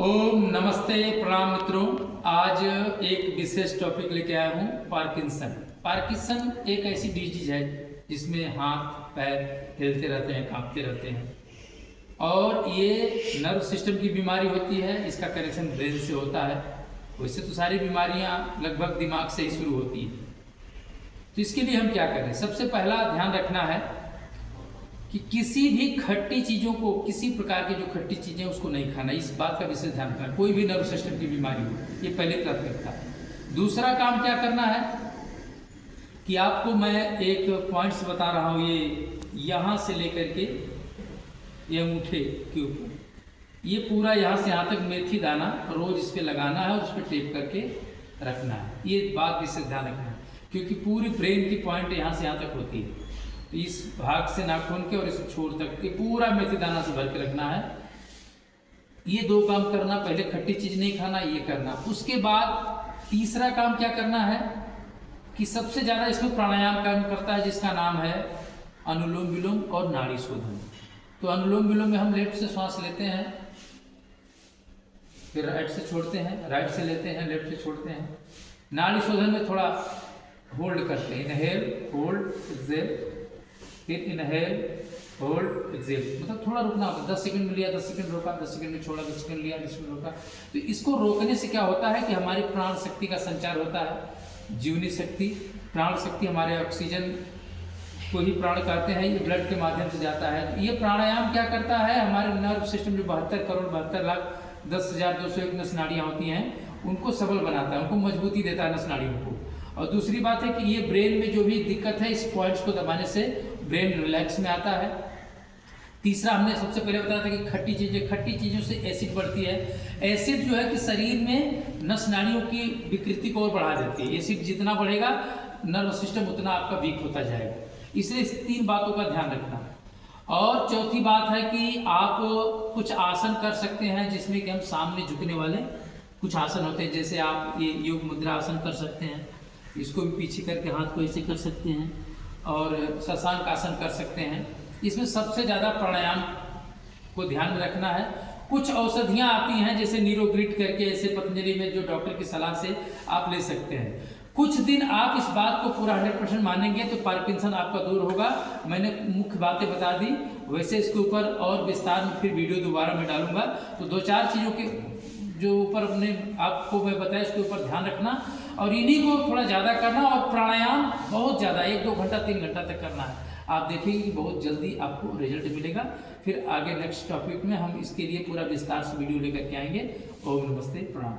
ओम नमस्ते प्रणाम मित्रों। आज एक विशेष टॉपिक लेके आया हूँ, पार्किंसन। पार्किंसन एक ऐसी डिजीज है जिसमें हाथ पैर हिलते रहते हैं, कांपते रहते हैं और ये नर्व सिस्टम की बीमारी होती है। इसका कनेक्शन ब्रेन से होता है। वैसे तो सारी बीमारियाँ लगभग दिमाग से ही शुरू होती है। तो इसके लिए हम क्या करें? सबसे पहला ध्यान रखना है कि किसी भी खट्टी चीज़ों को, किसी प्रकार की जो खट्टी चीज़ें उसको नहीं खाना। इस बात का विशेष ध्यान रखना। कोई भी नर्व सिस्टम की बीमारी हो, ये पहले प्राथमिकता है। दूसरा काम क्या करना है कि आपको मैं एक पॉइंट्स बता रहा हूँ। ये यहाँ से लेकर के ये अंगूठे के ऊपर, ये पूरा यहाँ से यहाँ तक मेथी दाना रोज इस पर लगाना है और उस पर टेप करके रखना है। ये बात विशेष ध्यान रखना है क्योंकि पूरी ब्रेन की पॉइंट यहाँ से यहाँ तक होती है। तो इस भाग से नाखून के और इस छोर तक ये पूरा मेथी दाना से भर के रखना है। ये दो काम करना, पहले खट्टी चीज नहीं खाना, ये करना। उसके बाद तीसरा काम क्या करना है कि सबसे ज्यादा इसमें प्राणायाम काम करता है जिसका नाम है अनुलोम विलोम और नाड़ी शोधन। तो अनुलोम विलोम में हम लेफ्ट से श्वास लेते हैं, फिर राइट से छोड़ते हैं, राइट से लेते हैं, लेफ्ट से छोड़ते हैं। नाड़ी शोधन में थोड़ा होल्ड करते हैं, इनहेल होल्ड एक्सेल, फिर इनहेल होल्ड एक्सेल, मतलब थोड़ा रुकना होता है। 10 सेकंड में लिया, 10 सेकंड रोका, 10 सेकंड में छोड़ा, 10 सेकंड लिया, 10 सेकंड रोका। तो इसको रोकने से क्या होता है कि हमारी प्राण शक्ति का संचार होता है। जीवनी शक्ति, प्राण शक्ति, हमारे ऑक्सीजन को ही प्राण कहते हैं, ये ब्लड के माध्यम से जाता है। तो ये प्राणायाम क्या करता है, हमारे नर्व सिस्टम जो 72 करोड़ 72 लाख 10,201 नस नाड़ियाँ होती हैं, उनको सबल बनाता है, उनको मजबूती देता है नस नाड़ियों को। और दूसरी बात है कि ये ब्रेन में जो भी दिक्कत है, इस पॉइंट्स को दबाने से ब्रेन रिलैक्स में आता है। तीसरा, हमने सबसे पहले बताया था कि खट्टी चीज़ों से एसिड बढ़ती है। एसिड जो है कि शरीर में नस नाड़ियों की विकृति को और बढ़ा देती है। एसिड जितना बढ़ेगा नर्व सिस्टम उतना आपका वीक होता जाएगा। इसलिए इस 3 बातों का ध्यान रखना। और चौथी बात है कि आप कुछ आसन कर सकते हैं जिसमें कि हम सामने झुकने वाले कुछ आसन होते हैं। जैसे आप ये योग मुद्रा आसन कर सकते हैं, इसको भी पीछे करके हाथ को ऐसे कर सकते हैं, और शशांक आसन कर सकते हैं। इसमें सबसे ज़्यादा प्राणायाम को ध्यान में रखना है। कुछ औषधियाँ आती हैं जैसे नीरोग्रिट करके, ऐसे पतंजलि में, जो डॉक्टर की सलाह से आप ले सकते हैं। कुछ दिन आप इस बात को पूरा 100% मानेंगे तो पार्किंसन आपका दूर होगा। मैंने मुख्य बातें बता दी, वैसे इसके ऊपर और विस्तार में फिर वीडियो दोबारा मैं डालूंगा। तो 2-4 चीज़ों के जो ऊपर अपने आपको मैं बताया, इसके ऊपर ध्यान रखना और इन्हीं को थोड़ा ज़्यादा करना। और प्राणायाम बहुत ज़्यादा 1-2 घंटा 3 घंटा तक करना है। आप देखेंगे कि बहुत जल्दी आपको रिजल्ट मिलेगा। फिर आगे नेक्स्ट टॉपिक में हम इसके लिए पूरा विस्तार से वीडियो लेकर के आएंगे। ओम नमस्ते प्रणाम।